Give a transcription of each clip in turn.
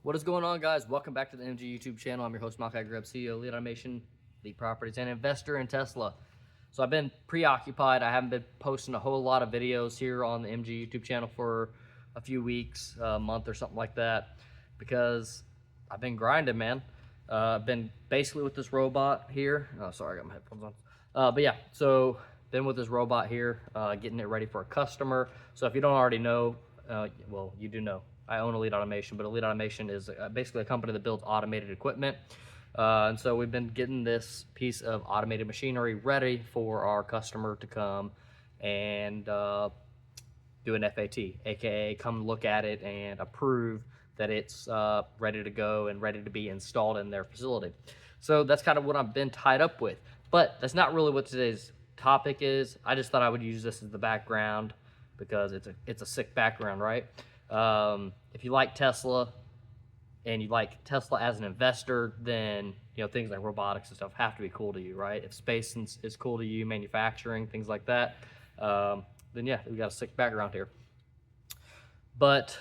What is going on, guys? Welcome back to the MG YouTube channel. I'm your host, Malachi Grubb, CEO of Lead Automation, Lead Properties, and investor in Tesla. So I've been preoccupied. I haven't been posting a whole lot of videos here on the MG YouTube channel for a few weeks, a month or something like that, because I've been grinding, man. I've been basically with this robot here. Oh, sorry, I got my headphones on. But yeah, so been with this robot here, getting it ready for a customer. So if you don't already know, well, you do know. I own Elite Automation, but Elite Automation is basically a company that builds automated equipment. And so we've been getting this piece of automated machinery ready for our customer to come and do an FAT, aka come look at it and approve that it's ready to go and ready to be installed in their facility. So that's kind of what I've been tied up with. But that's not really what today's topic is. I just thought I would use this as the background because it's a sick background, right? If you like Tesla and you like Tesla as an investor, then things like robotics and stuff have to be cool to you, right? If space is cool to you, manufacturing, things like that, then yeah, we got a sick background here. But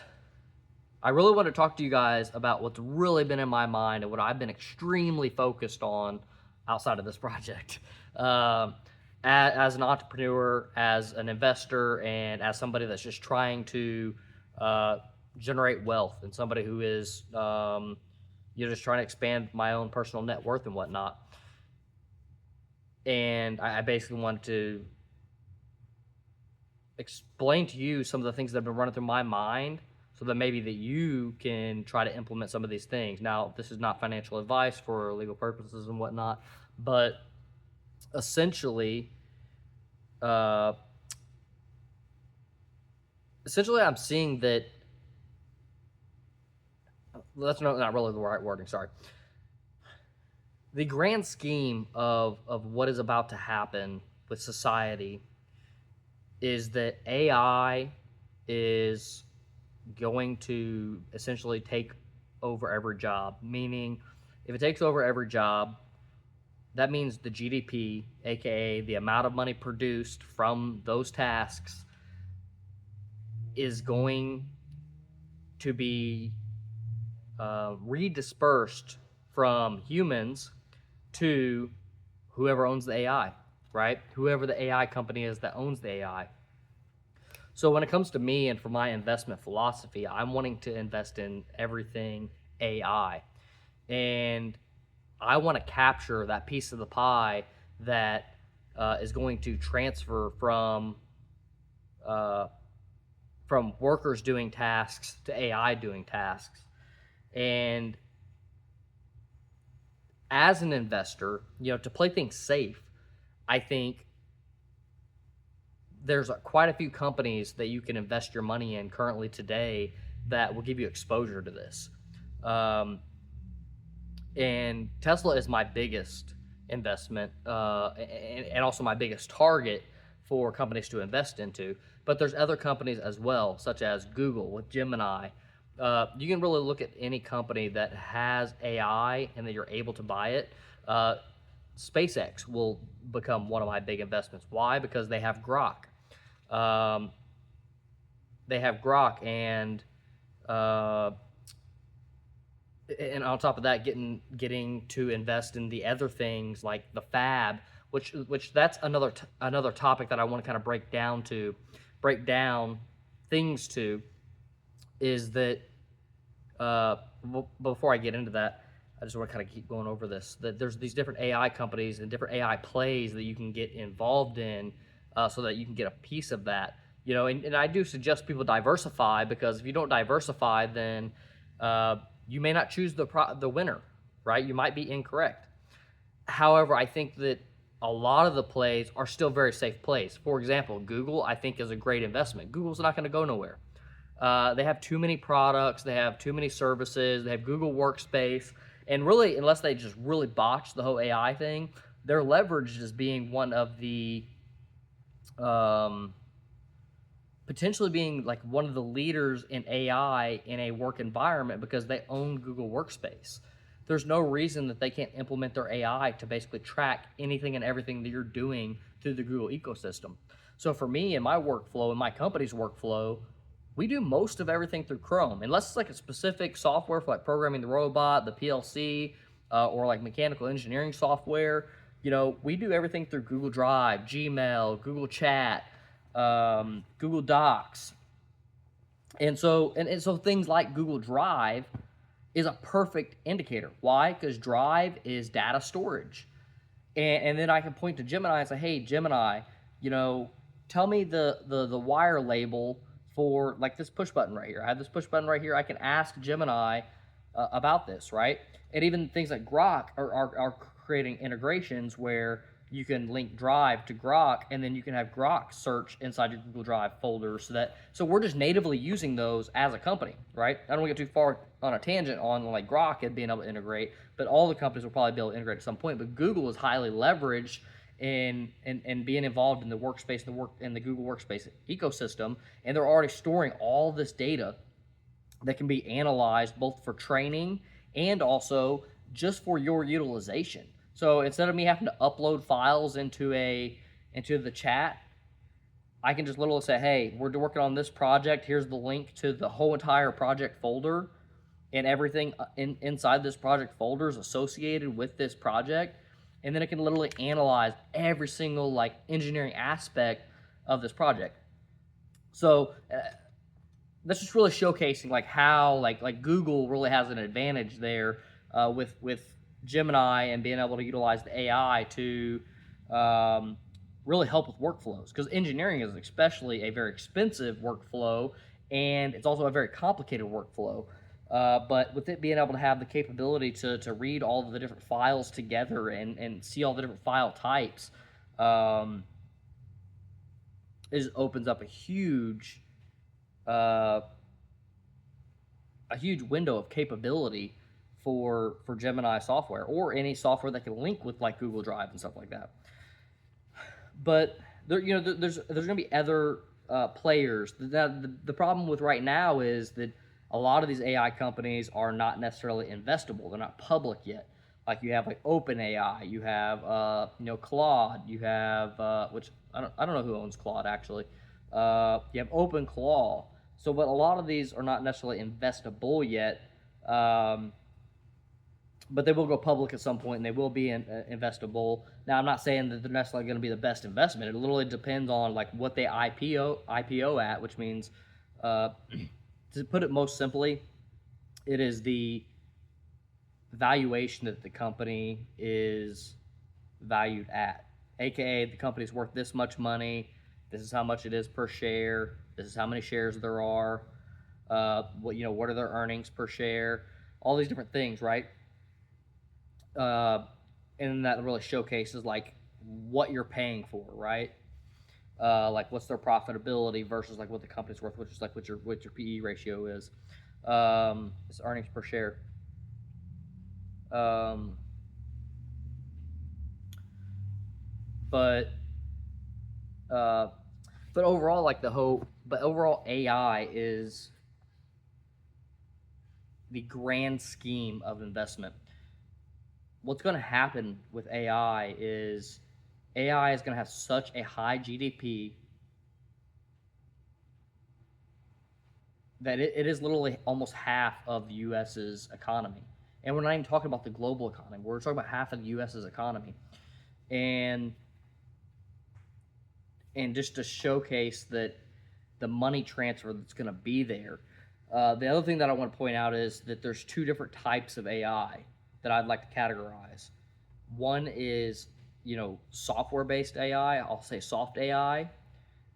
I really want to talk to you guys about what's really been in my mind and what I've been extremely focused on outside of this project. As an entrepreneur, as an investor, and as somebody that's just trying to generate wealth, and somebody who is just trying to expand my own personal net worth and whatnot. And I basically wanted to explain to you some of the things that have been running through my mind so that maybe that you can try to implement some of these things. Now, this is not financial advice for legal purposes and whatnot, but essentially, I'm seeing that that's not really the right wording, sorry. The grand scheme of what is about to happen with society is that AI is going to essentially take over every job. Meaning, if it takes over every job, that means the GDP, aka the amount of money produced from those tasks, is going to be redispersed from humans to whoever owns the AI, right? Whoever the AI company is that owns the AI. So when it comes to me and for my investment philosophy, I'm wanting to invest in everything AI. And I want to capture that piece of the pie that is going to transfer from workers doing tasks to AI doing tasks. And as an investor, to play things safe, I think there's quite a few companies that you can invest your money in currently today that will give you exposure to this. And Tesla is my biggest investment and also my biggest target for companies to invest into. But there's other companies as well, such as Google with Gemini. You can really look at any company that has AI and that you're able to buy it. SpaceX will become one of my big investments. Why? Because they have Grok. And on top of that, getting to invest in the other things like the fab, which that's another topic that I want to kind of break down things to, is that before I get into that, I just want to kind of keep going over this, that there's these different AI companies and different AI plays that you can get involved in so that you can get a piece of that. And I do suggest people diversify, because if you don't diversify, then you may not choose the winner, right? You might be incorrect. However, I think that a lot of the plays are still very safe plays. For example, Google, I think, is a great investment. Google's not going to go nowhere. They have too many products. They have too many services. They have Google Workspace. And really, unless they just really botch the whole AI thing, they're leveraged as being one of the potentially being like one of the leaders in AI in a work environment, because they own Google Workspace. There's no reason that they can't implement their AI to basically track anything and everything that you're doing through the Google ecosystem. So for me and my workflow and my company's workflow, we do most of everything through Chrome, unless it's like a specific software for like programming the robot, the PLC, or like mechanical engineering software. You know, we do everything through Google Drive, Gmail, Google Chat, Google Docs, and so things like Google Drive is a perfect indicator. Why? Because Drive is data storage. And then I can point to Gemini and say, hey, Gemini, you know, tell me the wire label for like this push button right here. I have this push button right here. I can ask Gemini about this, right? And even things like Grok are creating integrations where you can link Drive to Grok, and then you can have Grok search inside your Google Drive folder. So we're just natively using those as a company, right? I don't want to get too far on a tangent on like Grok and being able to integrate, but all the companies will probably be able to integrate at some point. But Google is highly leveraged in being involved in the workspace, in the Google Workspace ecosystem, and they're already storing all this data that can be analyzed both for training and also just for your utilization. So instead of me having to upload files into the chat, I can just literally say, hey, we're working on this project. Here's the link to the whole entire project folder, and everything inside this project folder is associated with this project. And then it can literally analyze every single like engineering aspect of this project. So that's just really showcasing like how like Google really has an advantage there with Gemini and being able to utilize the AI to really help with workflows, because engineering is especially a very expensive workflow, and it's also a very complicated workflow. But with it being able to have the capability to read all of the different files together and see all the different file types, it opens up a huge window of capability for Gemini software, or any software that can link with like Google Drive and stuff like that. But there's going to be other players. The problem with right now is that a lot of these AI companies are not necessarily investable. They're not public yet. Like you have like OpenAI, you have Claude, you have which I don't know who owns Claude actually. You have OpenClaw. So, but a lot of these are not necessarily investable yet. But they will go public at some point, and they will be investable. Now, I'm not saying that they're necessarily going to be the best investment. It literally depends on like what they IPO at, which means, to put it most simply, it is the valuation that the company is valued at. AKA, the company's worth this much money. This is how much it is per share. This is how many shares there are. What are their earnings per share? All these different things, right? And that really showcases like what you're paying for, right? Like what's their profitability versus like what the company's worth, which is like what your PE ratio is. It's earnings per share. But overall, overall AI is the grand scheme of investment. What's going to happen with AI is going to have such a high GDP that it is literally almost half of the U.S.'s economy. And we're not even talking about the global economy. We're talking about half of the U.S.'s economy. And just to showcase that the money transfer that's going to be there. The other thing that I want to point out is that there's two different types of AI that I'd like to categorize. One is, software-based AI, I'll say soft AI,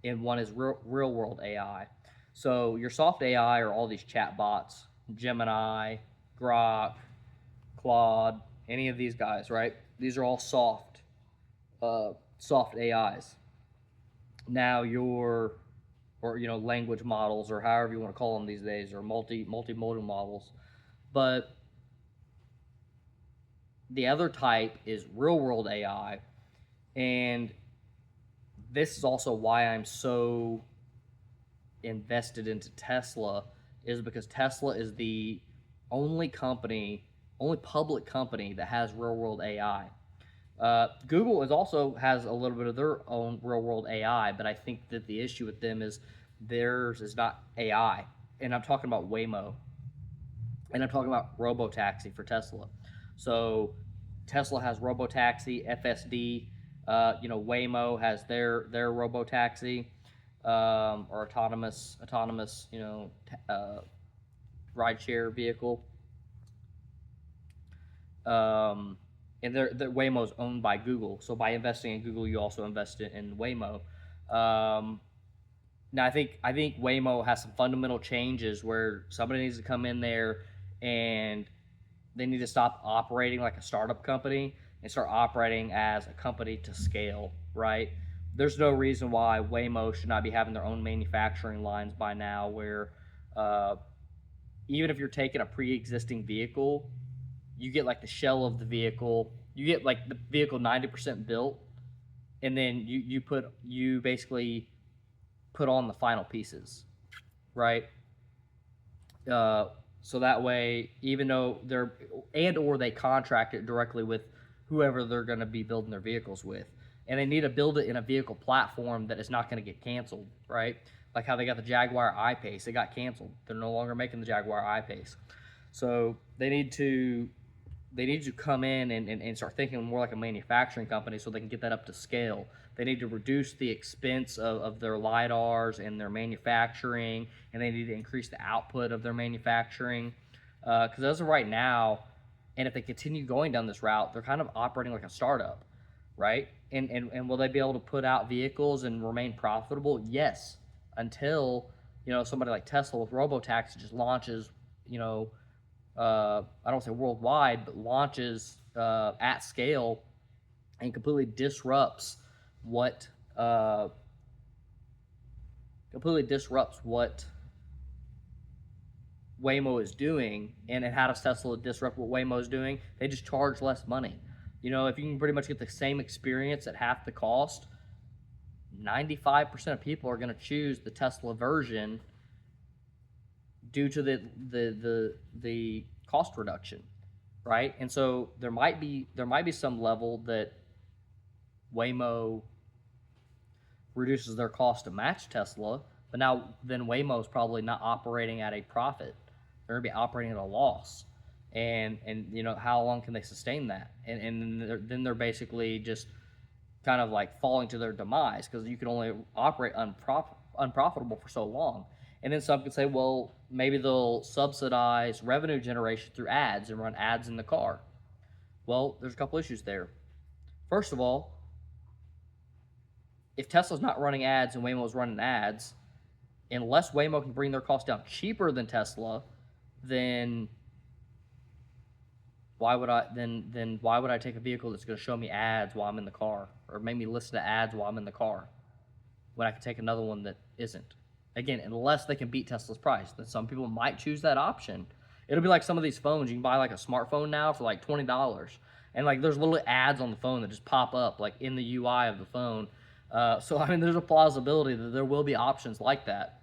and one is real-world AI. So your soft AI are all these chatbots, Gemini, Grok, Claude, any of these guys, right? These are all soft AIs. Now language models, or however you want to call them these days, or multimodal models. But the other type is real-world AI, and this is also why I'm so invested into Tesla, is because Tesla is the only public company that has real-world AI. Google has a little bit of their own real-world AI, but I think that the issue with them is theirs is not AI, and I'm talking about Waymo, and I'm talking about robotaxi for Tesla. So Tesla has robotaxi, FSD. Waymo has their robotaxi, or autonomous rideshare vehicle. Um, and Waymo's owned by Google. So by investing in Google, you also invest in Waymo. Now I think Waymo has some fundamental changes where somebody needs to come in there and they need to stop operating like a startup company and start operating as a company to scale, right? There's no reason why Waymo should not be having their own manufacturing lines by now, where uh, even if you're taking a pre-existing vehicle, you get like the shell of the vehicle, you get like the vehicle 90% built, and then you basically put on the final pieces, right? So that way, even though or they contract it directly with whoever they're going to be building their vehicles with, and they need to build it in a vehicle platform that is not going to get canceled, right? Like how they got the Jaguar I-Pace, it got canceled. They're no longer making the Jaguar I-Pace, so they need to come in and start thinking more like a manufacturing company so they can get that up to scale. They need to reduce the expense of their LiDARs and their manufacturing, and they need to increase the output of their manufacturing. Because as of right now, and if they continue going down this route, they're kind of operating like a startup, right? And will they be able to put out vehicles and remain profitable? Yes, until somebody like Tesla with robotaxi just launches, I don't say worldwide, but launches at scale and completely disrupts what Waymo is doing. And how does Tesla disrupt what Waymo is doing? They just charge less money. If you can pretty much get the same experience at half the cost, 95% of people are going to choose the Tesla version due to the cost reduction, right? And so there might be some level that Waymo reduces their cost to match Tesla, but now then Waymo is probably not operating at a profit; they're going to be operating at a loss, and how long can they sustain that? And then they're basically just kind of like falling to their demise, because you can only operate unprofitable for so long. And then some could say, well, maybe they'll subsidize revenue generation through ads and run ads in the car. Well, there's a couple issues there. First of all, if Tesla's not running ads and Waymo's running ads, unless Waymo can bring their costs down cheaper than Tesla, then why would I take a vehicle that's going to show me ads while I'm in the car, or make me listen to ads while I'm in the car, when I can take another one that isn't? Again, unless they can beat Tesla's price, then some people might choose that option. It'll be like some of these phones. You can buy like a smartphone now for like $20, and like there's little ads on the phone that just pop up like in the UI of the phone. So I mean, there's a plausibility that there will be options like that.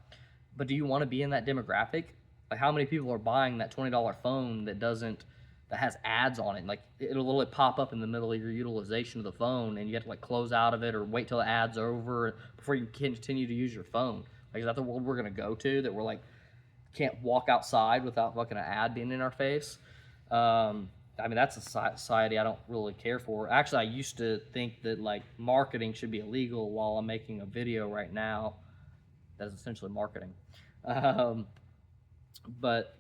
But do you want to be in that demographic? Like, how many people are buying that $20 phone that has ads on it? Like, it'll literally pop up in the middle of your utilization of the phone, and you have to like close out of it or wait till the ad's over before you can continue to use your phone. Like, is that the world we're gonna go to, that we're like can't walk outside without fucking an ad being in our face? I mean, that's a society I don't really care for. Actually, I used to think that like marketing should be illegal while I'm making a video right now. That is essentially marketing. But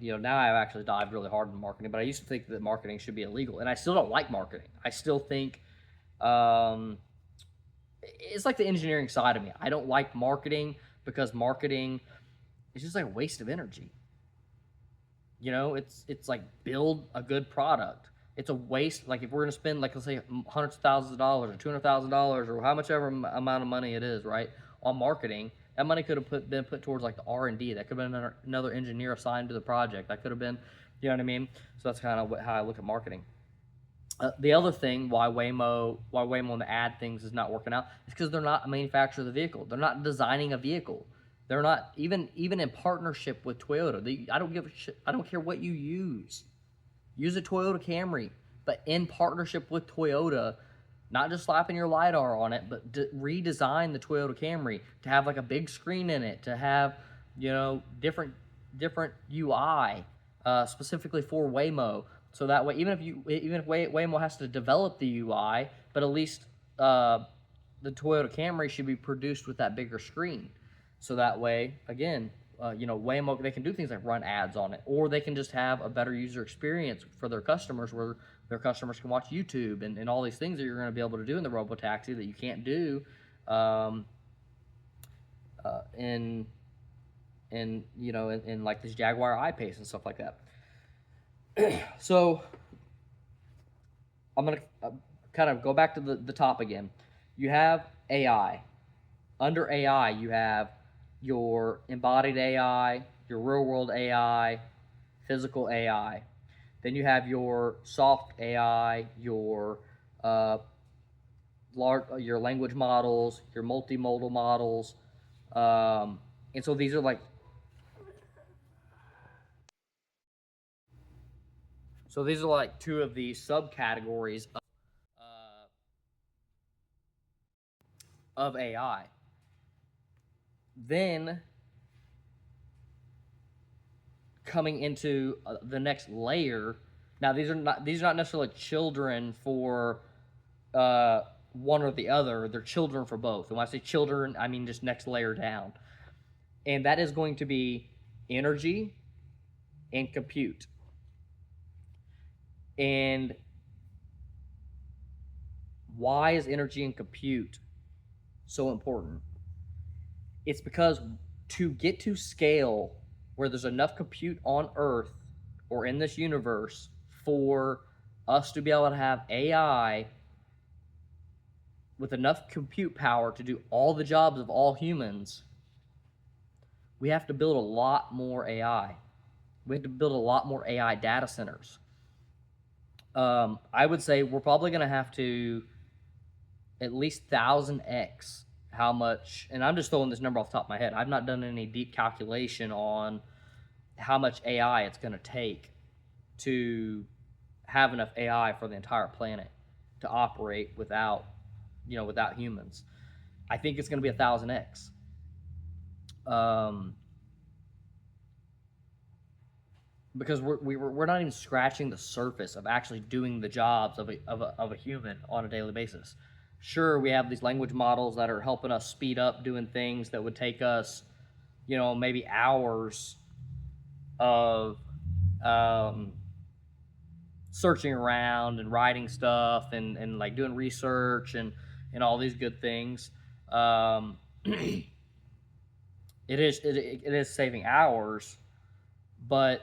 now I've actually dived really hard in marketing. But I used to think that marketing should be illegal, and I still don't like marketing. I still think it's like the engineering side of me. I don't like marketing because marketing is just like a waste of energy. It's like, build a good product. It's a waste. Like, if we're gonna spend, like, let's say hundreds of thousands of dollars or $200,000 or how much ever amount of money it is, right, on marketing, that money could have been put towards like the R&D. That could have been another engineer assigned to the project. That could have been, you know what I mean? So that's kind of how I look at marketing. The other thing why Waymo and the ad things is not working out is because they're not a manufacturer of the vehicle. They're not designing a vehicle. They're not even in partnership with Toyota. I don't give a shit. I don't care what you use. Use a Toyota Camry, but in partnership with Toyota, not just slapping your LiDAR on it, but redesign the Toyota Camry to have like a big screen in it, to have, you know, different UI specifically for Waymo. So that way, even if Waymo has to develop the UI, but at least the Toyota Camry should be produced with that bigger screen. So that way, again, you know, Waymo, they can do things like run ads on it, or they can just have a better user experience for their customers, where their customers can watch YouTube and all these things that you're going to be able to do in the robotaxi that you can't do in you know, in like this Jaguar I-Pace and stuff like that. So I'm gonna kind of go back to the top again. You have AI. Under AI, you have your embodied AI, your real world AI, physical AI. Then you have your soft AI, your your language models, your multimodal models, and so these are like two of the subcategories of AI. Then coming into the next layer. Now these are not necessarily children for one or the other. They're children for both. And when I say children, I mean just next layer down. And that is going to be energy and compute. And why is energy and compute so important? It's because to get to scale where there's enough compute on Earth or in this universe for us to be able to have AI with enough compute power to do all the jobs of all humans, we have to build a lot more AI. We have to build a lot more AI data centers. I would say we're probably going to have to at least 1000x how much, and I'm just throwing this number off the top of my head. I've not done any deep calculation on how much AI it's going to take to have enough AI for the entire planet to operate without, you know, without humans. I think it's going to be 1000x. Because we're not even scratching the surface of actually doing the jobs of a human on a daily basis. Sure, we have these language models that are helping us speed up doing things that would take us, you know, maybe hours of searching around and writing stuff and like doing research and all these good things. It is saving hours, but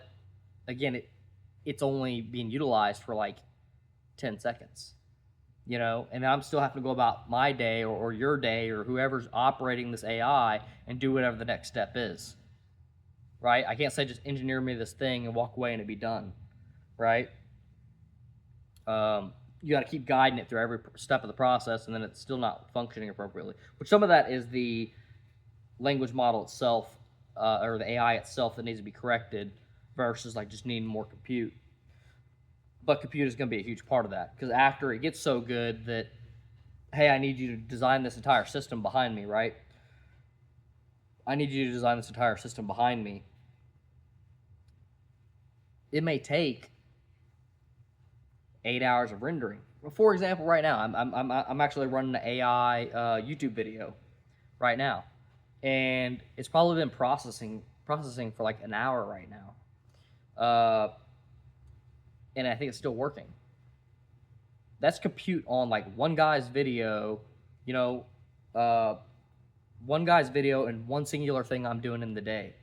again, it's only being utilized for like 10 seconds, you know, and I'm still having to go about my day or your day or whoever's operating this AI and do whatever the next step is, right? I can't say just engineer me this thing and walk away and it be done, right? You got to keep guiding it through every step of the process, and then it's still not functioning appropriately. Which some of that is the language model itself, or the AI itself, that needs to be corrected, versus like just needing more compute. But compute is going to be a huge part of that, because after it gets so good that, hey, I need you to design this entire system behind me, right? I need you to design this entire system behind me. It may take 8 hours of rendering. For example, right now, I'm actually running an AI YouTube video right now, and it's probably been processing for like an hour right now. And I think it's still working. That's compute on like one guy's video, you know, one guy's video and one singular thing I'm doing in the day,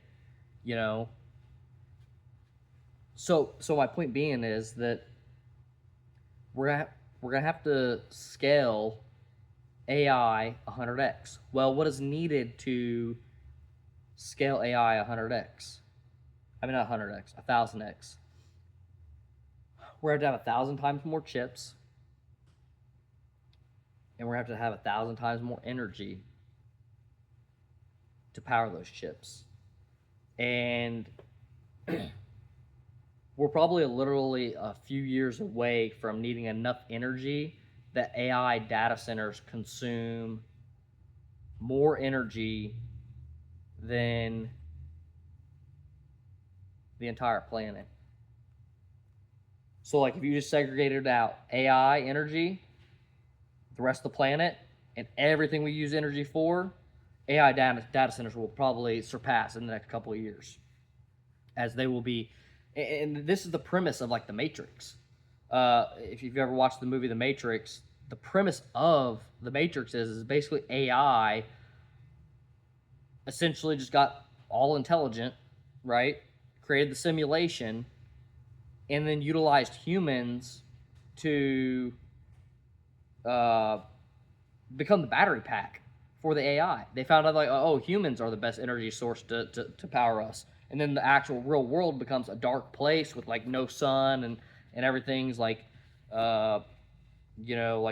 you know. So my point being is that we're gonna have to scale AI 100x. Well, what is needed to scale AI 100x? I mean, not 100x, 1000x. We're going to have 1,000 times more chips, and we're going to have 1,000 times more energy to power those chips. And we're probably literally a few years away from needing enough energy that AI data centers consume more energy than the entire planet. So like if you just segregated out AI energy, the rest of the planet, and everything we use energy for, AI data centers will probably surpass in the next couple of years, as they will be. And this is the premise of like the Matrix. If you've ever watched the movie The Matrix, the premise of the Matrix is basically AI essentially just got all intelligent, right? Created the simulation, and then utilized humans to become the battery pack for the AI. They found out like, oh, humans are the best energy source to power us. And then the actual real world becomes a dark place with like no sun and everything's like, like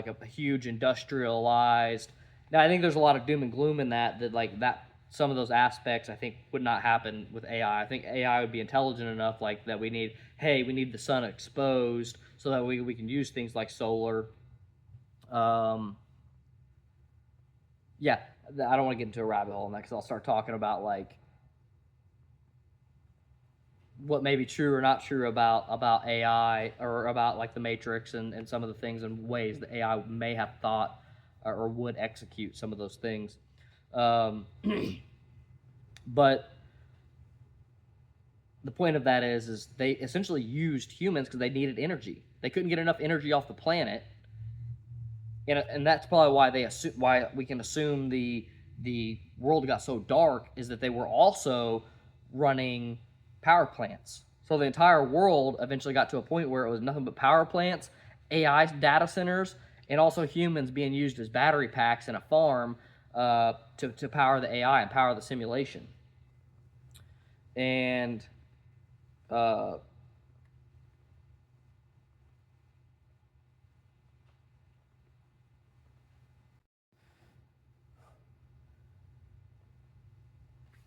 a huge industrialized. Now I think there's a lot of doom and gloom in that like that some of those aspects I think would not happen with AI. I think AI would be intelligent enough like that we need the sun exposed so that we can use things like solar. Yeah, I don't want to get into a rabbit hole on that because I'll start talking about like what may be true or not true about AI or about like the Matrix and some of the things and ways that AI may have thought or would execute some of those things. But the point of that is they essentially used humans because they needed energy. They couldn't get enough energy off the planet, and that's probably why we can assume the world got so dark is that they were also running power plants. So the entire world eventually got to a point where it was nothing but power plants, AI data centers, and also humans being used as battery packs in a farm to power the AI and power the simulation. And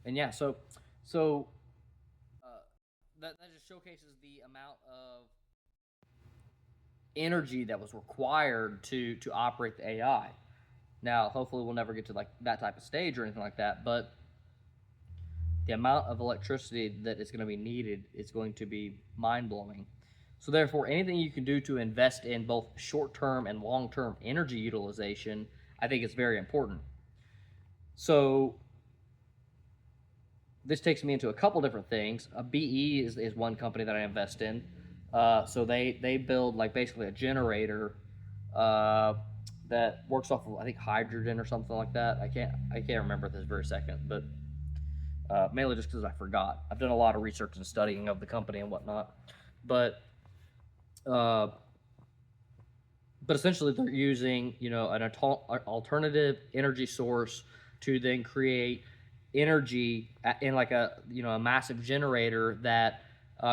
yeah, so that just showcases the amount of energy that was required to operate the AI. Now, hopefully, we'll never get to like that type of stage or anything like that, but the amount of electricity that is going to be needed is going to be mind-blowing. So therefore, anything you can do to invest in both short-term and long-term energy utilization, I think is very important. So this takes me into a couple different things. BE is one company that I invest in. So they build like basically a generator that works off of I think hydrogen or something like that. I can't remember this very second, but mainly just because I forgot. I've done a lot of research and studying of the company and whatnot, but essentially they're using an alternative energy source to then create energy in like a a massive generator that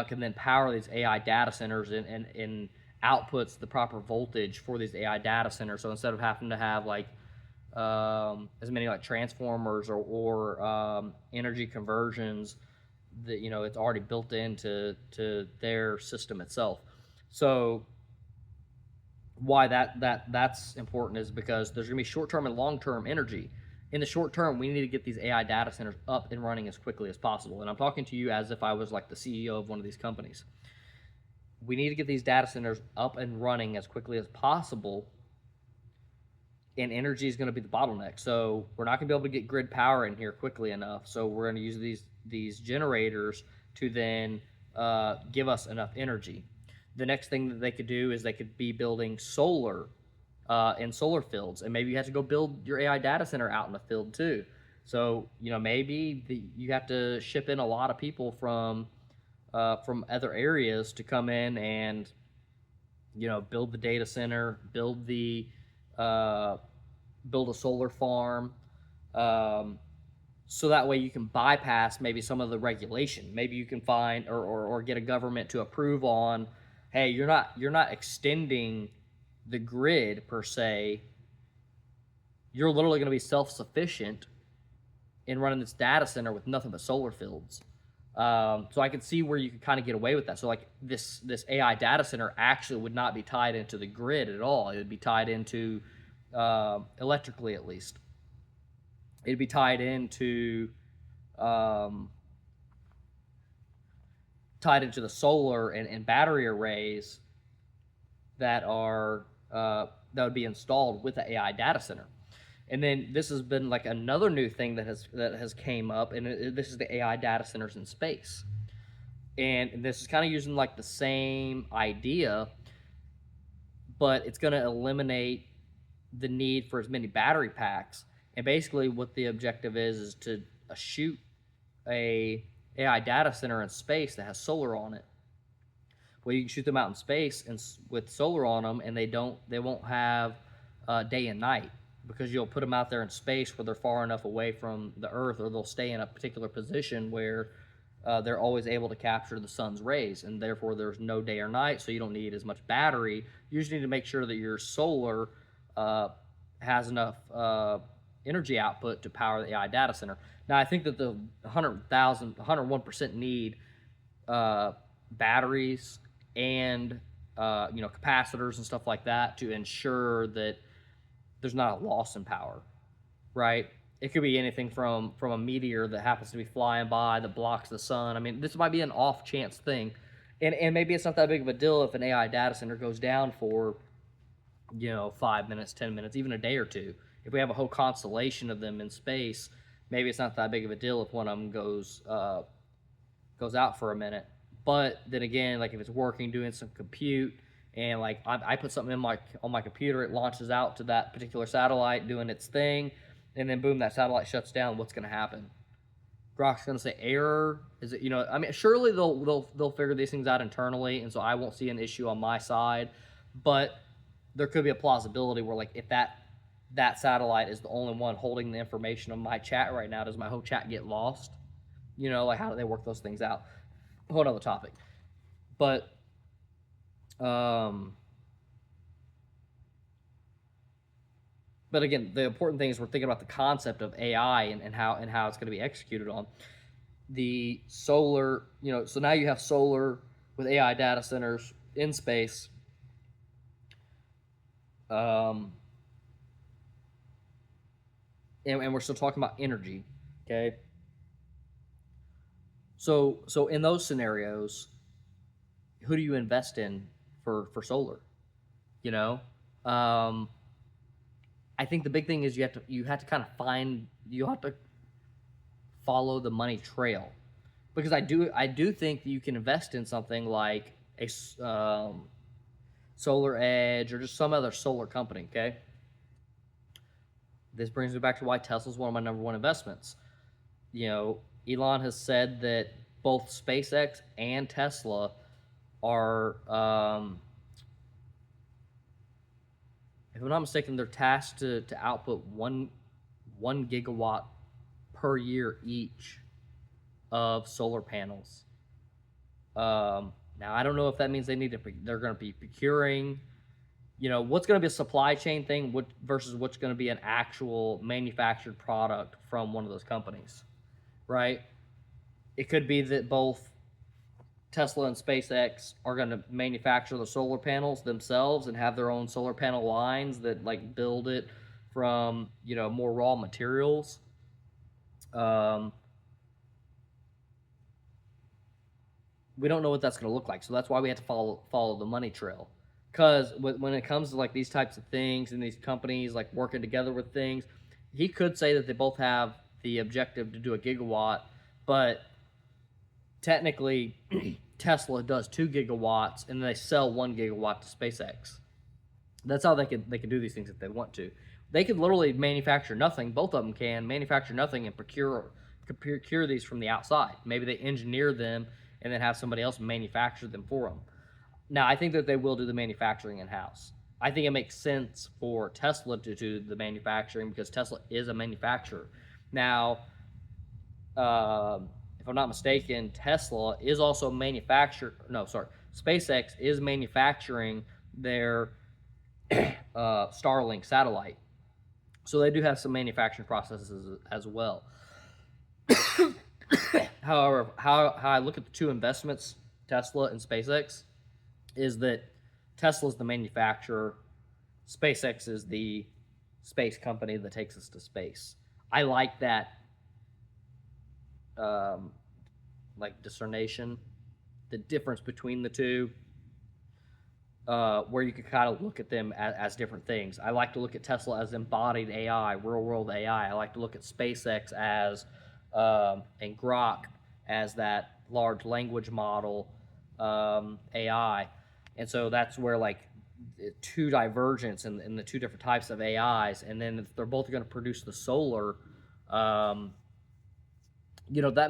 can then power these AI data centers and outputs the proper voltage for these AI data centers. So instead of having to have like as many like transformers or energy conversions, that it's already built into their system itself. So why that's important is because there's going to be short-term and long-term energy. In the short term, we need to get these AI data centers up and running as quickly as possible. And I'm talking to you as if I was like the CEO of one of these companies. We need to get these data centers up and running as quickly as possible, and energy is going to be the bottleneck. So we're not going to be able to get grid power in here quickly enough. So we're going to use these generators to then give us enough energy. The next thing that they could do is they could be building solar in solar fields, and maybe you have to go build your AI data center out in the field too. So maybe you have to ship in a lot of people from other areas to come in and build the data center, build a solar farm, so that way you can bypass maybe some of the regulation. Maybe you can find or get a government to approve on, hey, you're not extending the grid per se. You're literally going to be self-sufficient in running this data center with nothing but solar fields. So I could see where you could kind of get away with that. So like this AI data center actually would not be tied into the grid at all. It would be tied into electrically, at least. It'd be tied into um, the solar and battery arrays that are that would be installed with the AI data center. And then this has been like another new thing that has came up, and this is the AI data centers in space. And this is kind of using like the same idea, but it's going to eliminate the need for as many battery packs. And basically, what the objective is to shoot a AI data center in space that has solar on it. Well, you can shoot them out in space and with solar on them, and they won't have day and night, because you'll put them out there in space where they're far enough away from the Earth, or they'll stay in a particular position where they're always able to capture the sun's rays, and therefore there's no day or night, so you don't need as much battery. You just need to make sure that your solar has enough energy output to power the AI data center. Now, I think that the 101% need batteries and capacitors and stuff like that to ensure that there's not a loss in power, right? It could be anything from a meteor that happens to be flying by that blocks the sun. I mean, this might be an off chance thing, and maybe it's not that big of a deal if an AI data center goes down for 5 minutes, 10 minutes, even a day or two. If we have a whole constellation of them in space, maybe it's not that big of a deal if one of them goes out for a minute. But then again, like if it's working, doing some compute, and like I put something on my computer, it launches out to that particular satellite doing its thing, and then boom, that satellite shuts down. What's going to happen? Grok's going to say error. Is it I mean, surely they'll figure these things out internally, and so I won't see an issue on my side. But there could be a plausibility where, like, if that satellite is the only one holding the information of my chat right now, does my whole chat get lost? Like, how do they work those things out? A whole other topic. But again, the important thing is we're thinking about the concept of AI and how it's going to be executed on the solar. So now you have solar with AI data centers in space. And we're still talking about energy, okay? So in those scenarios, who do you invest in for solar? I think the big thing is you have to kind of you have to follow the money trail, because I do think that you can invest in something like a Solar Edge or just some other solar company, okay? This brings me back to why Tesla's one of my number one investments. Elon has said that both SpaceX and Tesla are, if I'm not mistaken, they're tasked to output one gigawatt per year each of solar panels. Now, I don't know if that means they're going to be procuring, what's going to be a supply chain thing versus what's going to be an actual manufactured product from one of those companies, right? It could be that both Tesla and SpaceX are going to manufacture the solar panels themselves and have their own solar panel lines that like build it from, more raw materials. We don't know what that's going to look like, so that's why we have to follow the money trail. Because when it comes to like these types of things and these companies like working together with things, he could say that they both have the objective to do a gigawatt, but technically Tesla does 2 gigawatts and they sell 1 gigawatt to SpaceX. That's how they could do these things if they want to. They could literally manufacture nothing. Both of them can manufacture nothing and procure these from the outside. Maybe they engineer them and then have somebody else manufacture them for them. Now, I think that they will do the manufacturing in-house. I think it makes sense for Tesla to do the manufacturing because Tesla is a manufacturer. Now, if I'm not mistaken, Tesla is also SpaceX is manufacturing their Starlink satellite. So they do have some manufacturing processes as well. However, how I look at the two investments, Tesla and SpaceX, is that Tesla's the manufacturer, SpaceX is the space company that takes us to space. I like that, like discernation, the difference between the two, where you can kind of look at them as different things. I like to look at Tesla as embodied AI, real world AI. I like to look at SpaceX as and Grok as that large language model AI. And so that's where like two divergence in the two different types of AIs, and then if they're both going to produce the solar, that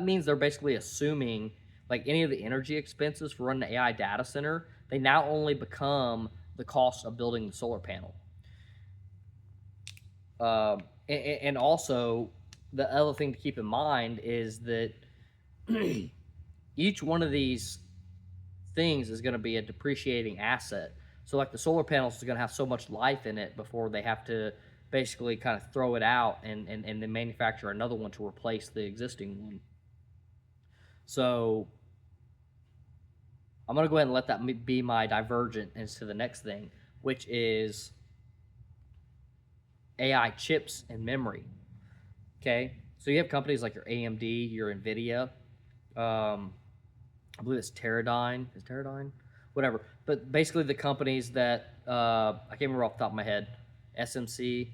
means they're basically assuming like any of the energy expenses for running an AI data center, they now only become the cost of building the solar panel. And also, the other thing to keep in mind is that each one of these things is going to be a depreciating asset. So like the solar panels is going to have so much life in it before they have to basically kind of throw it out and then manufacture another one to replace the existing one. So I'm going to go ahead and let that be my divergent into the next thing, which is AI chips and memory. Okay, so you have companies like your AMD, your NVIDIA, I believe it's Teradyne. Is Teradyne? Whatever. But basically the companies that, I can't remember off the top of my head, SMC,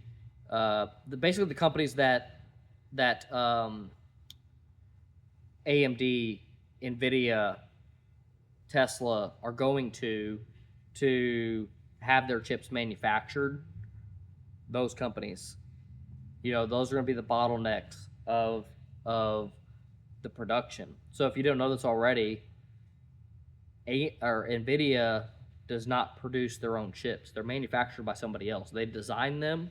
basically the companies that AMD, NVIDIA, Tesla are going to have their chips manufactured, those companies, those are going to be the bottlenecks of the production. So if you don't know this already, NVIDIA does not produce their own chips. They're manufactured by somebody else. They design them,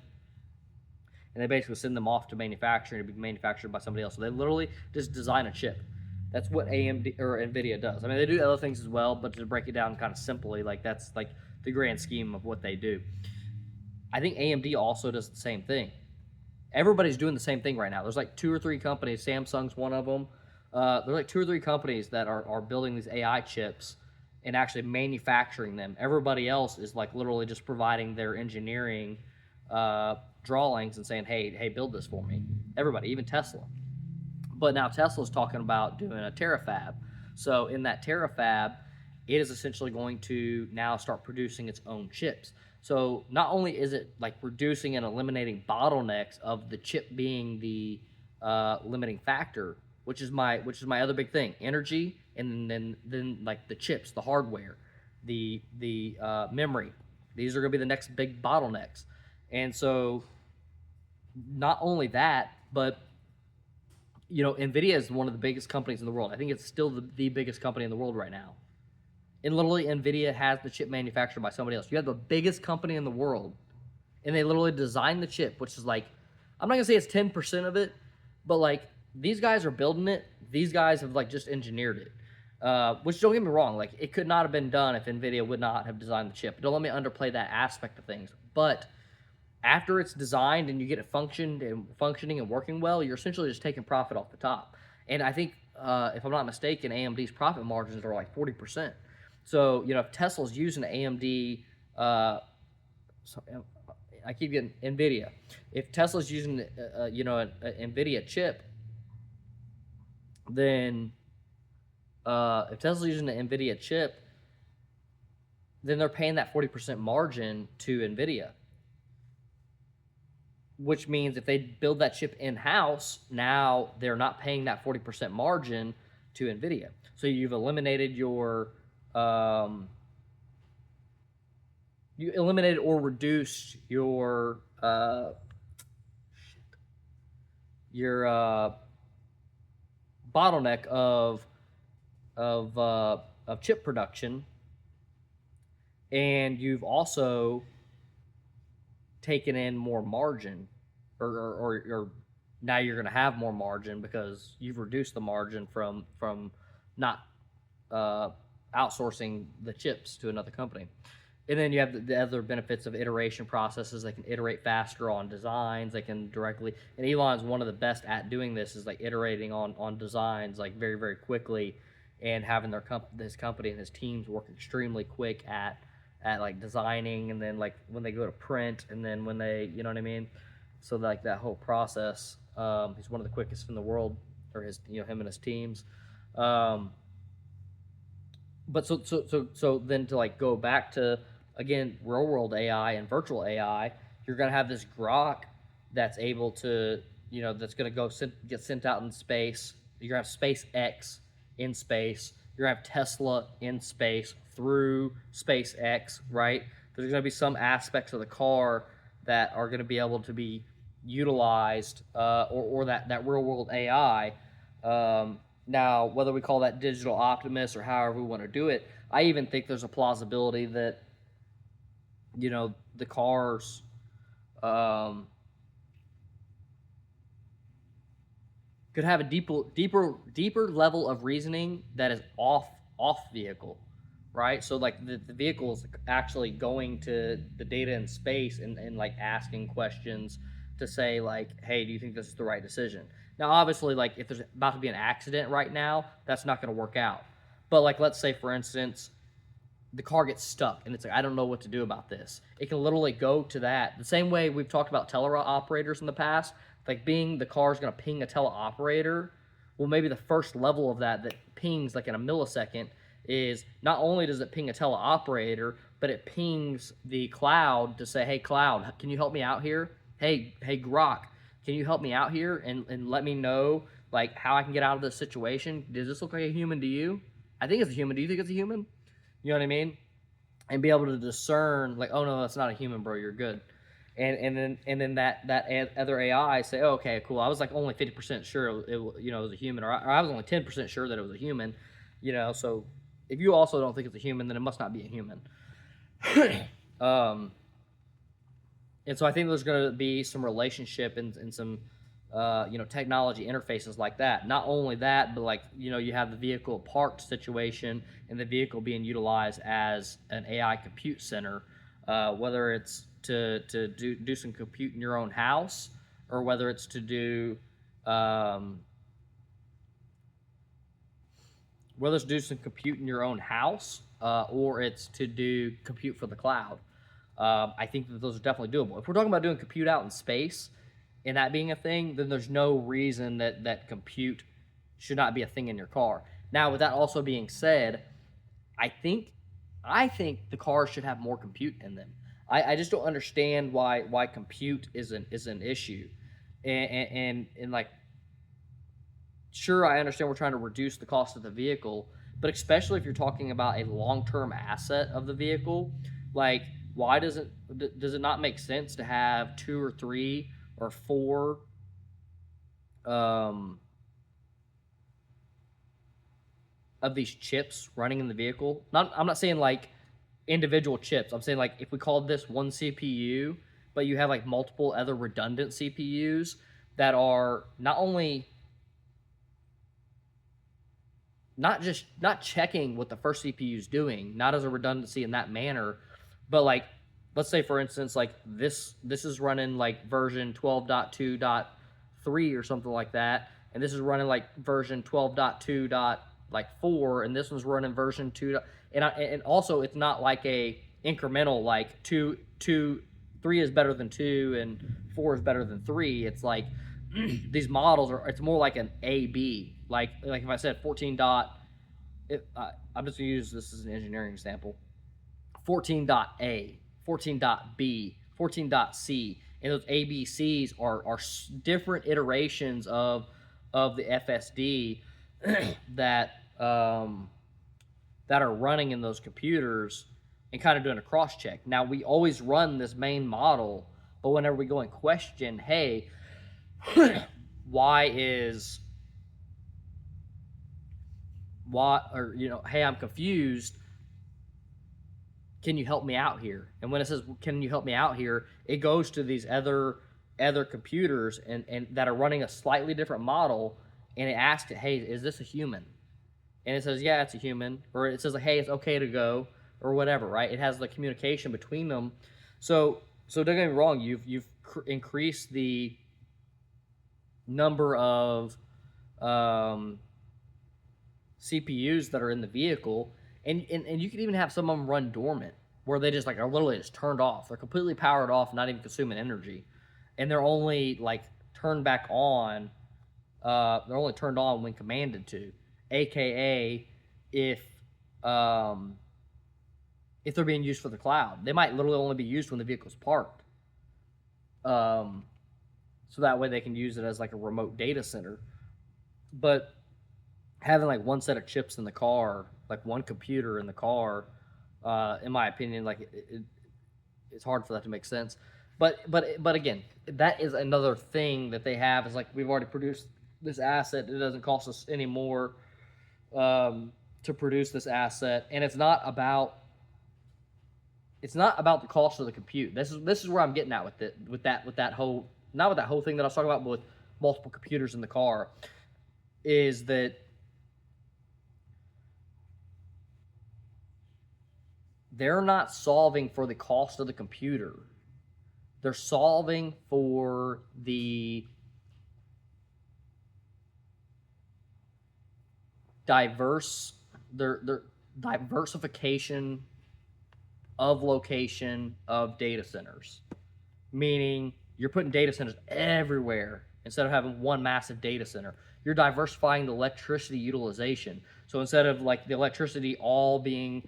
and they basically send them off to manufacturing to be manufactured by somebody else. So they literally just design a chip. That's what AMD or NVIDIA does. I mean, they do other things as well, but to break it down kind of simply, like that's like the grand scheme of what they do. I think AMD also does the same thing. Everybody's doing the same thing right now. There's like 2 or 3 companies. Samsung's one of them. There's like 2 or 3 companies that are building these AI chips and actually manufacturing them. Everybody else is like literally just providing their engineering drawings and saying, hey, build this for me. Everybody, even Tesla. But now Tesla's talking about doing a terafab. So in that terafab, it is essentially going to now start producing its own chips. So not only is it like reducing and eliminating bottlenecks of the chip being the limiting factor, which is my other big thing, energy, and then like the chips, the hardware, the memory. These are going to be the next big bottlenecks. And so not only that, but NVIDIA is one of the biggest companies in the world. I think it's still the biggest company in the world right now. And literally, NVIDIA has the chip manufactured by somebody else. You have the biggest company in the world, and they literally designed the chip, which is like, I'm not going to say it's 10% of it, but like, these guys are building it. These guys have like just engineered it. Which, don't get me wrong, like it could not have been done if NVIDIA would not have designed the chip. Don't let me underplay that aspect of things. But after it's designed and you get it functioning and working well, you're essentially just taking profit off the top. And I think, if I'm not mistaken, AMD's profit margins are like 40%. So, if Tesla's using AMD, I keep getting NVIDIA. If Tesla's using, an NVIDIA chip, then if Tesla's using an NVIDIA chip, then they're paying that 40% margin to NVIDIA. Which means if they build that chip in-house, now they're not paying that 40% margin to NVIDIA. So you've eliminated you eliminated or reduced your bottleneck of chip production, and you've also taken in more margin, or now you're going to have more margin because you've reduced the margin from not outsourcing the chips to another company. And then you have the other benefits of iteration processes. They can iterate faster on designs. They can directly, and Elon's one of the best at doing this, is like iterating on designs like very, very quickly, and having his company and his teams work extremely quick at like designing, and then like when they go to print, and then when they, you know what I mean? So like that whole process, he's one of the quickest in the world, or his, him and his teams. But so then to like go back to, again, real world AI and virtual AI, you're going to have this Grok that's able to, that's going to get sent out in space. You're going to have SpaceX in space. You're going to have Tesla in space through SpaceX, right? There's going to be some aspects of the car that are going to be able to be utilized, or that real world AI. Now, whether we call that digital Optimus or however we want to do it, I even think there's a plausibility that, the cars, could have a deeper level of reasoning that is off vehicle, right? So like the vehicle is actually going to the data in space and like asking questions to say like, hey, do you think this is the right decision? Now, obviously, like if there's about to be an accident right now, that's not going to work out. But like, let's say for instance, the car gets stuck and it's like, I don't know what to do about this. It can literally go to that. The same way we've talked about teleoperators in the past, like the car's going to ping a teleoperator. Well, maybe the first level of that pings like in a millisecond is not only does it ping a teleoperator, but it pings the cloud to say, hey, cloud, can you help me out here? Hey, Grok, can you help me out here and let me know like how I can get out of this situation? Does this look like a human to you? I think it's a human. Do you think it's a human? You know what I mean? And be able to discern like, oh no, that's not a human, bro. You're good. And then that other AI say, oh, okay, cool. I was like only 50% sure it was a human, or I was only 10% sure that it was a human. So if you also don't think it's a human, then it must not be a human. And so I think there's going to be some relationship and some technology interfaces like that. Not only that, but like you have the vehicle parked situation and the vehicle being utilized as an AI compute center, whether it's to do some compute in your own house, or whether it's to do some compute in your own house, or it's to do compute for the cloud. I think that those are definitely doable. If we're talking about doing compute out in space and that being a thing, then there's no reason that compute should not be a thing in your car. Now, with that also being said, I think the cars should have more compute in them. I just don't understand why compute is an issue, and like, sure, I understand we're trying to reduce the cost of the vehicle, but especially if you're talking about a long-term asset of the vehicle, like why does it not make sense to have 2 or 3 or 4 of these chips running in the vehicle? I'm not saying like individual chips. I'm saying like if we called this one CPU, but you have like multiple other redundant CPUs that are not checking what the first CPU is doing, not as a redundancy in that manner, but like, let's say for instance, like this is running like version 12.2.3 or something like that, and this is running like version 12.2.4, and this one's running version 2. And also it's not like a incremental like 3 is better than 2 and 4 is better than 3. It's like these models it's more like an A/B. Like if I said 14 dot, I'm just gonna use this as an engineering example. 14.A, 14.B, 14.C, and those ABCs are different iterations of the FSD that are running in those computers and kind of doing a cross check. Now, we always run this main model, but whenever we go and question, hey, hey, I'm confused, can you help me out here? And when it says, can you help me out here, it goes to these other computers and that are running a slightly different model, and it asks it, hey, is this a human? And it says, yeah, it's a human. Or it says, hey, it's okay to go. or whatever, right? It has the communication between them. So don't get me wrong, you've increased the number of CPUs that are in the vehicle, and you can even have some of them run dormant, where they just like are literally just turned off. They're completely powered off, not even consuming energy, and they're only like turned back on. They're only turned on when commanded to, aka if they're being used for the cloud. They might literally only be used when the vehicle's parked. So that way they can use it as like a remote data center. But having like one set of chips in the car, like one computer in the car, in my opinion, like it's hard for that to make sense. But again, that is another thing that they have, is like, we've already produced this asset. It doesn't cost us any more to produce this asset, and it's not about the cost of the compute. This is where I'm getting at with it, with that whole, not with that whole thing that I was talking about, but with multiple computers in the car, is that they're not solving for the cost of the computer. They're solving for the diversification of location of data centers. Meaning you're putting data centers everywhere instead of having one massive data center. You're diversifying the electricity utilization. So instead of like the electricity all being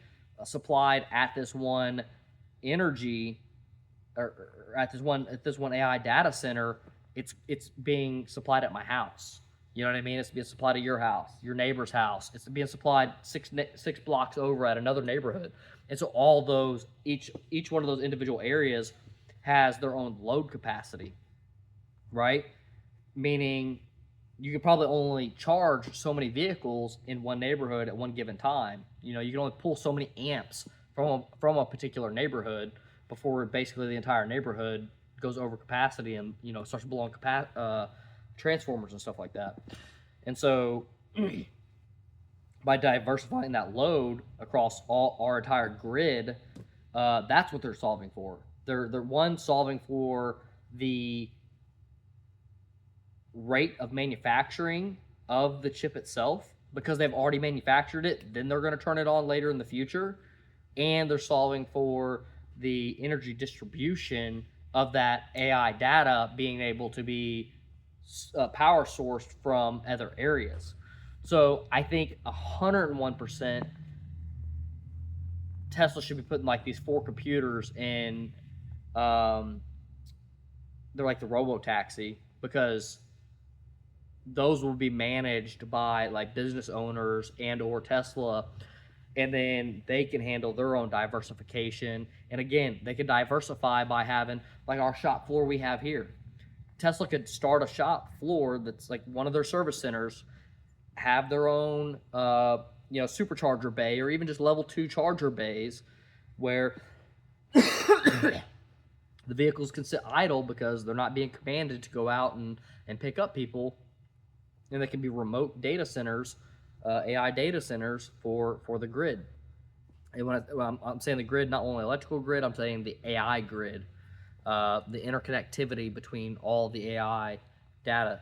supplied at this one energy, or at this one AI data center, it's being supplied at my house. You know what I mean? It's being supplied at your house, your neighbor's house. It's being supplied six blocks over at another neighborhood. And so all those, each one of those individual areas has their own load capacity, right? Meaning you could probably only charge so many vehicles in one neighborhood at one given time. You know, you can only pull so many amps from a particular neighborhood before basically the entire neighborhood goes over capacity and, you know, starts blowing transformers and stuff like that. And so by diversifying that load across all our entire grid, that's what they're solving for. They're one, solving for the rate of manufacturing of the chip itself, because they've already manufactured it, then they're going to turn it on later in the future. And they're solving for the energy distribution of that AI data being able to be power sourced from other areas. So I think 101% Tesla should be putting like these 4 computers in, they're like the robo-taxi, because those will be managed by like business owners and or Tesla, and then they can handle their own diversification. And again, they can diversify by having like our shop floor we have here. Tesla could start a shop floor that's like one of their service centers, have their own supercharger bay, or even just level 2 charger bays, where the vehicles can sit idle because they're not being commanded to go out and pick up people, and they can be remote data centers, AI data centers for the grid. And when I'm saying the grid, not only electrical grid, I'm saying the AI grid, the interconnectivity between all the AI data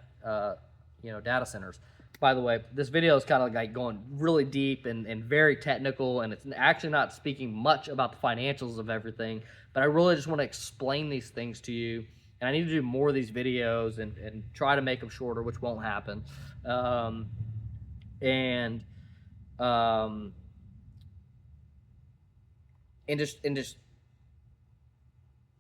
centers. By the way, this video is kind of like going really deep and very technical, and it's actually not speaking much about the financials of everything, but I really just want to explain these things to you. And I need to do more of these videos and try to make them shorter, which won't happen. And just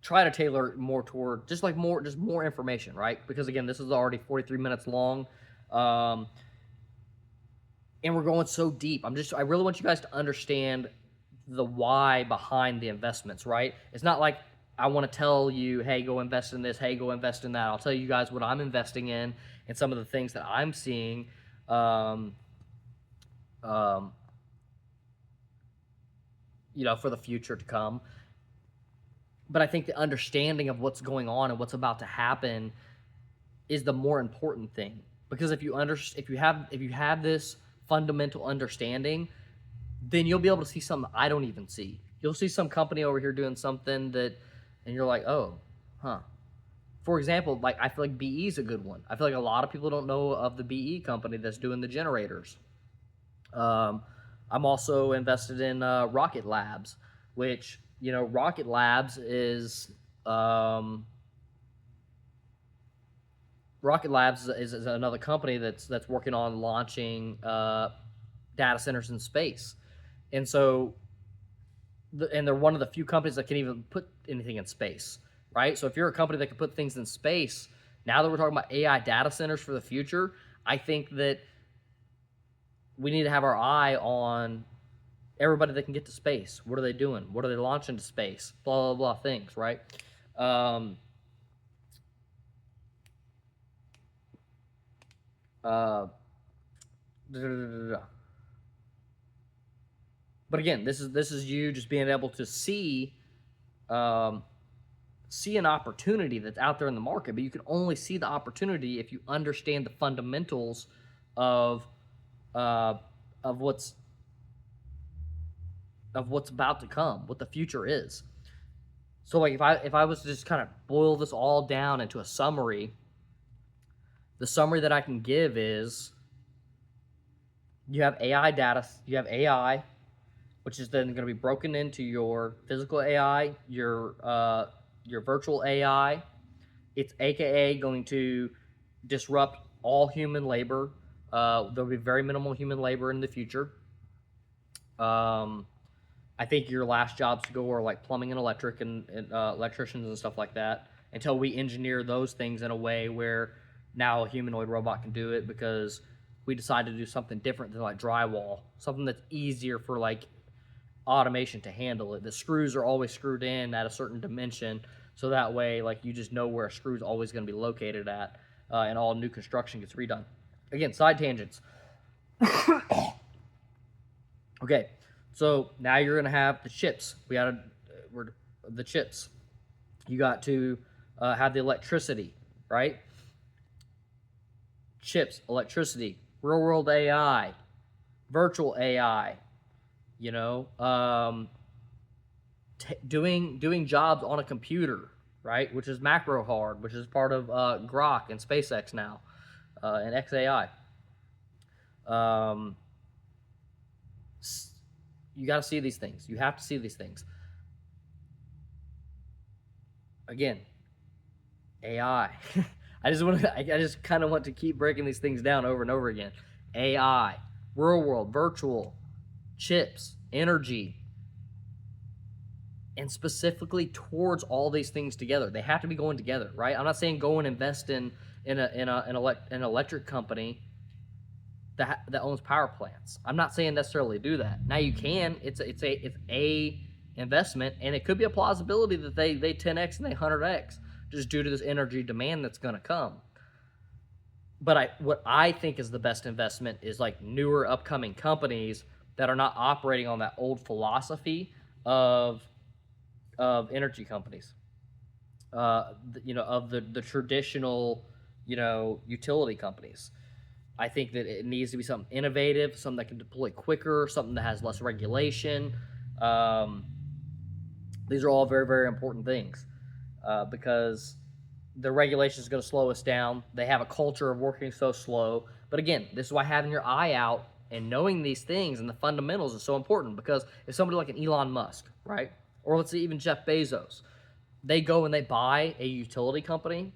try to tailor more toward just more information, right? Because again, this is already 43 minutes long, and we're going so deep. I really want you guys to understand the why behind the investments, right? It's not like I want to tell you, hey, go invest in this, hey, go invest in that. I'll tell you guys what I'm investing in and some of the things that I'm seeing for the future to come. But I think the understanding of what's going on and what's about to happen is the more important thing. Because if you have this fundamental understanding, then you'll be able to see something I don't even see. You'll see some company over here doing something that, and you're like, oh, huh. For example, like I feel like BE is a good one. I feel like a lot of people don't know of the BE company that's doing the generators. I'm also invested in Rocket Labs, which, you know, Rocket Labs is another company that's working on launching data centers in space, and so and they're one of the few companies that can even put anything in space, right? So if you're a company that can put things in space, now that we're talking about AI data centers for the future, I think that we need to have our eye on everybody that can get to space. What are they doing? What are they launching to space? Blah, blah, blah things, right? But again, this is you just being able to see see an opportunity that's out there in the market, but you can only see the opportunity if you understand the fundamentals of what's about to come, what the future is. So like if I was to just kind of boil this all down into a summary, the summary that I can give is you have AI data, you have AI, which is then going to be broken into your physical AI, your virtual AI. It's AKA going to disrupt all human labor. There'll be very minimal human labor in the future. I think your last jobs to go are like plumbing and electric and electricians and stuff like that, until we engineer those things in a way where now a humanoid robot can do it, because we decided to do something different than like drywall, something that's easier for like automation to handle it. The screws are always screwed in at a certain dimension, so that way like you just know where a screw is always going to be located at, and all new construction gets redone. Again, side tangents. Okay, so now you're gonna have the chips. The chips. You got to have the electricity, right? Chips, electricity, real world AI, virtual AI. You know, doing jobs on a computer, right? Which is macro hard, which is part of Grok and SpaceX now, and XAI. You got to see these things. You have to see these things. Again, AI. I just kind of want to keep breaking these things down over and over again. AI, real world, virtual, chips, energy, and specifically towards all these things together. They have to be going together, right? I'm not saying go and invest in an electric company that owns power plants. I'm not saying necessarily do that. Now you can. It's a investment, and it could be a plausibility that they 10x and they 100x just due to this energy demand that's going to come. But what I think is the best investment is like newer upcoming companies that are not operating on that old philosophy of energy companies. You know, of the traditional, you know, utility companies. I think that it needs to be something innovative, something that can deploy quicker, something that has less regulation. These are all very, very important things, because the regulation is going to slow us down. They have a culture of working so slow. But again, this is why having your eye out and knowing these things and the fundamentals is so important, because if somebody like an Elon Musk, right, or let's say even Jeff Bezos, they go and they buy a utility company,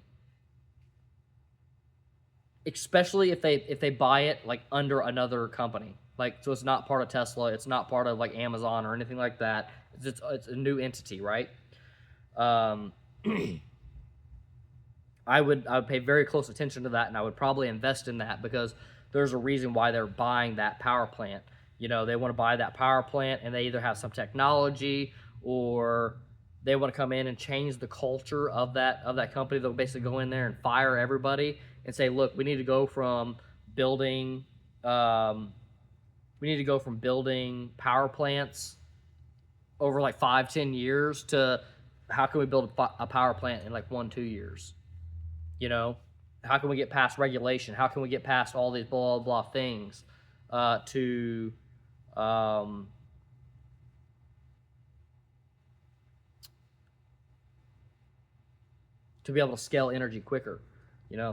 especially if they buy it like under another company, like, so it's not part of Tesla, it's not part of like Amazon or anything like that. It's a new entity, right? I would pay very close attention to that, and I would probably invest in that, because there's a reason why they're buying that power plant. You know, they want to buy that power plant, and they either have some technology, or they want to come in and change the culture of that company. They'll basically go in there and fire everybody and say, look, we need to go from building power plants over like 5-10 years to how can we build a power plant in like 1-2 years. You know, how can we get past regulation? How can we get past all these blah, blah, blah things to to be able to scale energy quicker.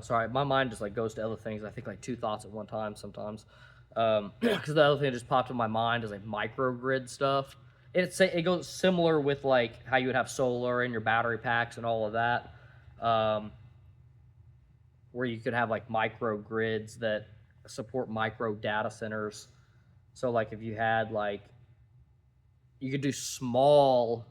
Sorry, my mind just like goes to other things. I think like two thoughts at one time sometimes. Because the other thing that just popped in my mind is like microgrid stuff. It goes similar with like how you would have solar and your battery packs and all of that, where you could have like microgrids that support micro data centers. So like if you had like, you could do small.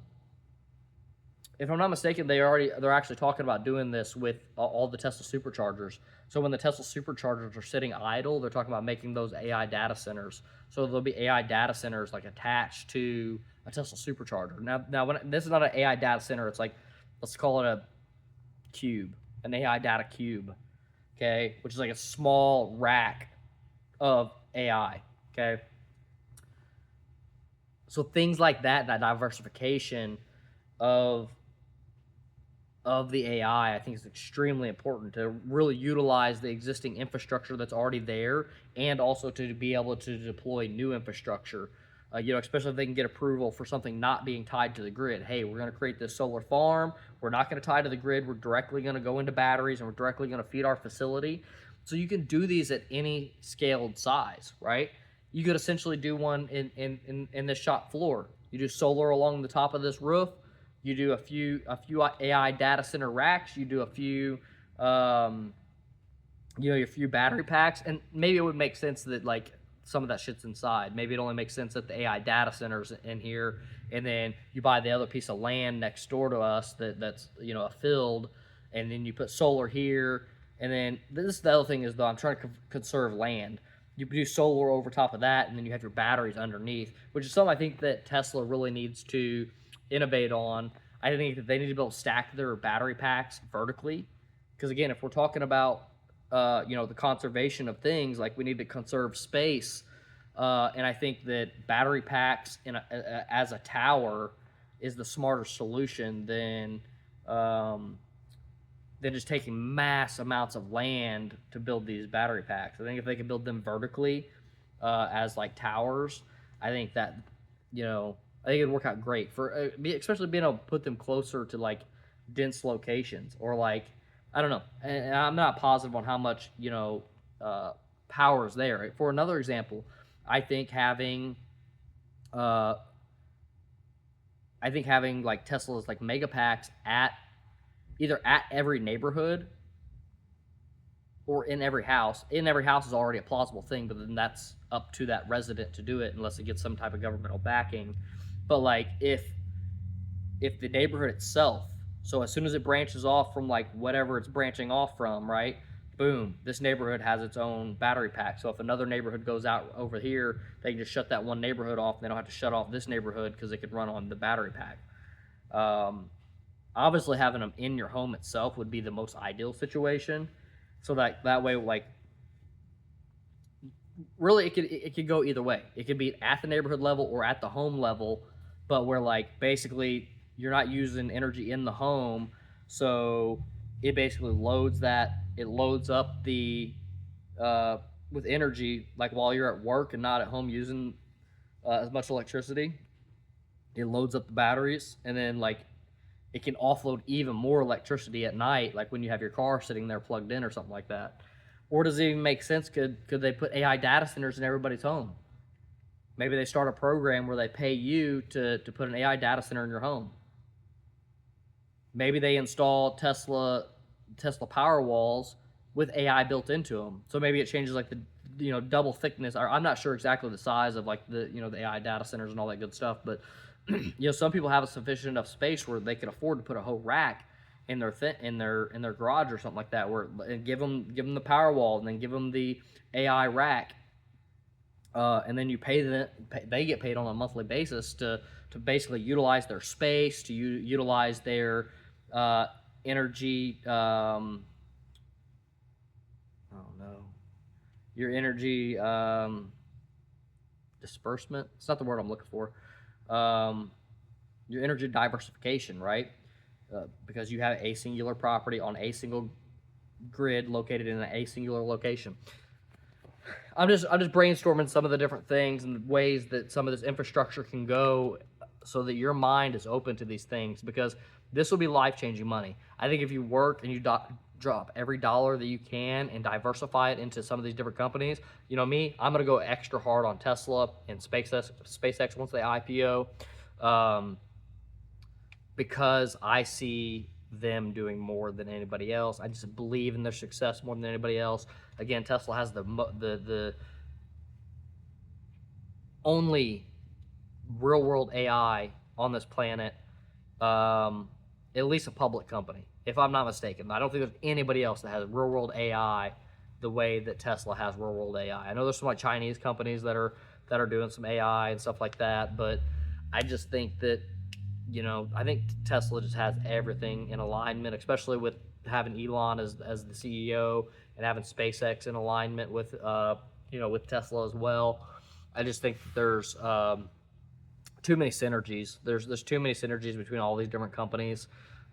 If I'm not mistaken, they're actually talking about doing this with all the Tesla superchargers. So when the Tesla superchargers are sitting idle, they're talking about making those AI data centers. So there'll be AI data centers like attached to a Tesla supercharger. Now this is not an AI data center. It's like, let's call it a cube, an AI data cube, okay, which is like a small rack of AI, okay. So things like that diversification of the AI, I think is extremely important to really utilize the existing infrastructure that's already there, and also to be able to deploy new infrastructure. Especially if they can get approval for something not being tied to the grid. Hey, we're going to create this solar farm. We're not going to tie to the grid. We're directly going to go into batteries, and we're directly going to feed our facility. So you can do these at any scaled size, right? You could essentially do one in this shop floor. You do solar along the top of this roof. You do a few AI data center racks. You do a few, your few battery packs, and maybe it would make sense that like some of that shit's inside. Maybe it only makes sense that the AI data center's in here, and then you buy the other piece of land next door to us that's a field, and then you put solar here, and then this is the other thing is though I'm trying to conserve land. You do solar over top of that, and then you have your batteries underneath, which is something I think that Tesla really needs to innovate on. I think that they need to be able to stack their battery packs vertically, because again, if we're talking about the conservation of things, like we need to conserve space, and I think that battery packs as a tower is the smarter solution than just taking mass amounts of land to build these battery packs. I think if they can build them vertically as like towers, I think that I think it'd work out great for especially being able to put them closer to like dense locations, or like I don't know, and I'm not positive on how much power is there. For another example, I think having like Tesla's like mega packs either at every neighborhood or in every house. In every house is already a plausible thing, but then that's up to that resident to do it unless it gets some type of governmental backing. But like if the neighborhood itself, so as soon as it branches off from like whatever it's branching off from, right? Boom, this neighborhood has its own battery pack. So if another neighborhood goes out over here, they can just shut that one neighborhood off. And they don't have to shut off this neighborhood because it could run on the battery pack. Obviously, having them in your home itself would be the most ideal situation. So that way, like, really, it could go either way. It could be at the neighborhood level or at the home level, but where like basically you're not using energy in the home, so it basically loads that. It loads up the with energy like while you're at work and not at home using as much electricity. It loads up the batteries, and then like it can offload even more electricity at night, like when you have your car sitting there plugged in or something like that. Or does it even make sense? Could they put AI data centers in everybody's home? Maybe they start a program where they pay you to put an AI data center in your home. Maybe they install Tesla power walls with AI built into them. So maybe it changes like the double thickness. I'm not sure exactly the size of like the the AI data centers and all that good stuff, but some people have a sufficient enough space where they can afford to put a whole rack in their garage or something like that, where and give them the power wall and then give them the AI rack, and then you pay them. They get paid on a monthly basis to basically utilize their space, to utilize their energy. Your energy disbursement. It's not the word I'm looking for. Your energy diversification, right? Because you have a singular property on a single grid located in a singular location. I'm just brainstorming some of the different things and ways that some of this infrastructure can go so that your mind is open to these things, because this will be life-changing money. I think if you work and you drop every dollar that you can and diversify it into some of these different companies, you know me, I'm gonna go extra hard on Tesla and SpaceX once they IPO, because I see them doing more than anybody else. I just believe in their success more than anybody else. Again, Tesla has the only real world AI on this planet, at least a public company, if I'm not mistaken. I don't think there's anybody else that has real world AI the way that Tesla has real world AI. I know there's some like Chinese companies that are doing some AI and stuff like that, but I just think that, you know, I think Tesla just has everything in alignment, especially with having Elon as the CEO and having SpaceX in alignment with you know, with Tesla as well. I just think that there's too many synergies. There's too many synergies between all these different companies,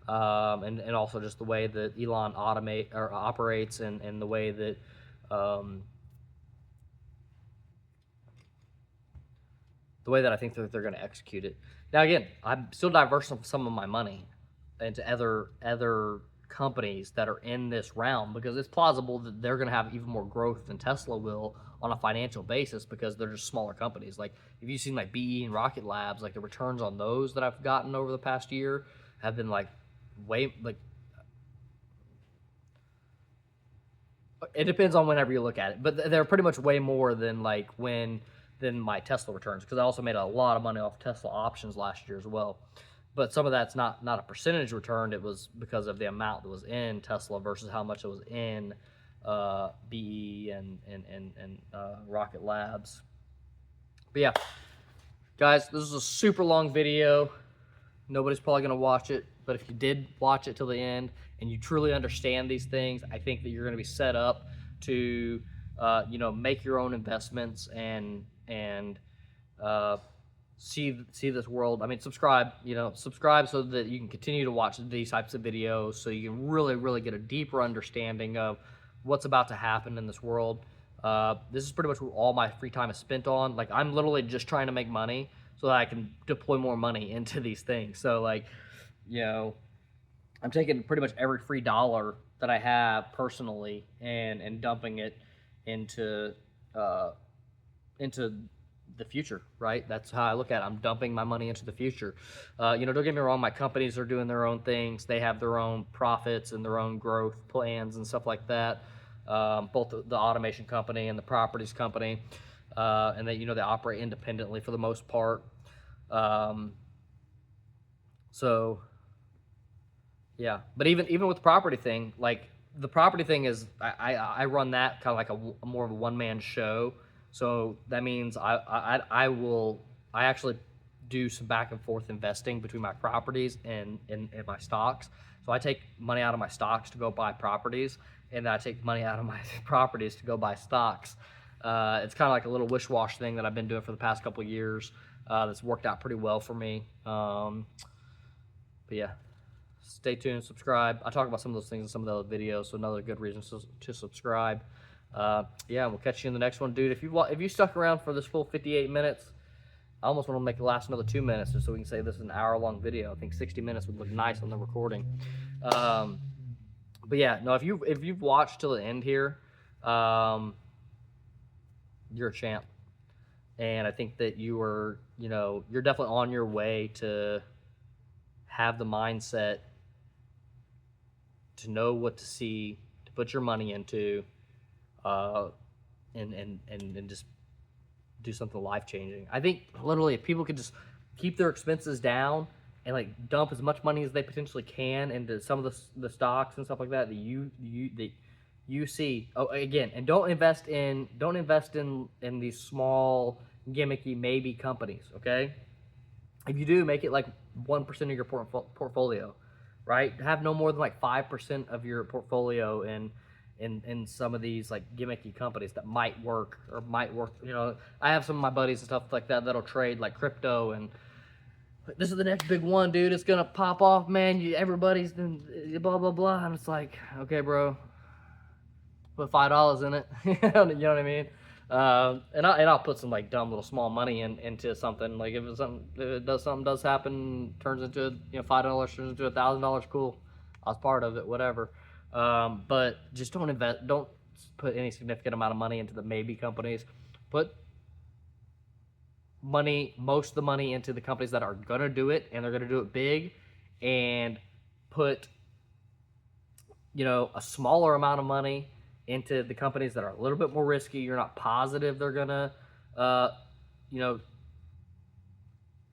and also just the way that Elon operates, and the way that I think that they're going to execute it. Now, again, I'm still diversifying some of my money into other companies that are in this realm, because it's plausible that they're going to have even more growth than Tesla will on a financial basis, because they're just smaller companies. Like, if you've seen like BE and Rocket Labs, like the returns on those that I've gotten over the past year have been like way, like, it depends on whenever you look at it, but they're pretty much way more than than my Tesla returns, because I also made a lot of money off Tesla options last year as well. But some of that's not a percentage return. It was because of the amount that was in Tesla versus how much it was in BE and Rocket Labs. But yeah, guys, this is a super long video. Nobody's probably going to watch it, but if you did watch it till the end and you truly understand these things, I think that you're going to be set up to you know, make your own investments and see this world. I mean, subscribe so that you can continue to watch these types of videos, so you can really get a deeper understanding of what's about to happen in this world. This is pretty much what all my free time is spent on. Like, I'm literally just trying to make money so that I can deploy more money into these things. So, like, you know, I'm taking pretty much every free dollar that I have personally and dumping it into the future, right? That's how I look at it. I'm dumping my money into the future. You know, don't get me wrong, my companies are doing their own things. They have their own profits and their own growth plans and stuff like that. Both the automation company and the properties company, and they, you know, they operate independently for the most part. So yeah, but even with the property thing, like, the property thing is, I run that kind of like a more of a one-man show. So that means I actually do some back and forth investing between my properties and my stocks. So I take money out of my stocks to go buy properties, and I take money out of my properties to go buy stocks. It's kind of like a little wish-wash thing that I've been doing for the past couple of years. That's worked out pretty well for me. But yeah, stay tuned, subscribe. I talk about some of those things in some of the other videos, so another good reason to subscribe. Yeah, we'll catch you in the next one, dude. If you stuck around for this full 58 minutes, I almost want to make it last another 2 minutes, just so we can say this is an hour-long video. I think 60 minutes would look nice on the recording. But yeah, no, if you've watched till the end here, you're a champ. And I think that you're definitely on your way to have the mindset to know what to see, to put your money into, and just do something life-changing. I think literally if people could just keep their expenses down and like dump as much money as they potentially can into some of the stocks and stuff like that that you see. Oh, again, and don't invest in these small gimmicky maybe companies, okay? If you do, make it like 1% of your portfolio, right? Have no more than like 5% of your portfolio in some of these like gimmicky companies that might work. You know, I have some of my buddies and stuff like that that'll trade like crypto, and this is the next big one, dude. It's gonna pop off, man. Everybody's blah blah blah. And it's like, okay, bro, put $5 in it. You know what I mean? I'll put some like dumb little small money into something. Like if something does happen, turns into $5, turns into $1,000, cool. I was part of it, whatever. But just don't put any significant amount of money into the maybe companies. Put most of the money into the companies that are gonna do it, and they're gonna do it big, and put a smaller amount of money into the companies that are a little bit more risky. You're not positive they're gonna you know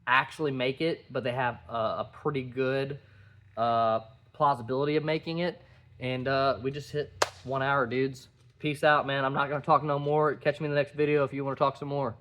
actually make it, but they have a pretty good plausibility of making it. And we just hit 1 hour, dudes. Peace out, man. I'm not gonna talk no more. Catch me in the next video if you want to talk some more.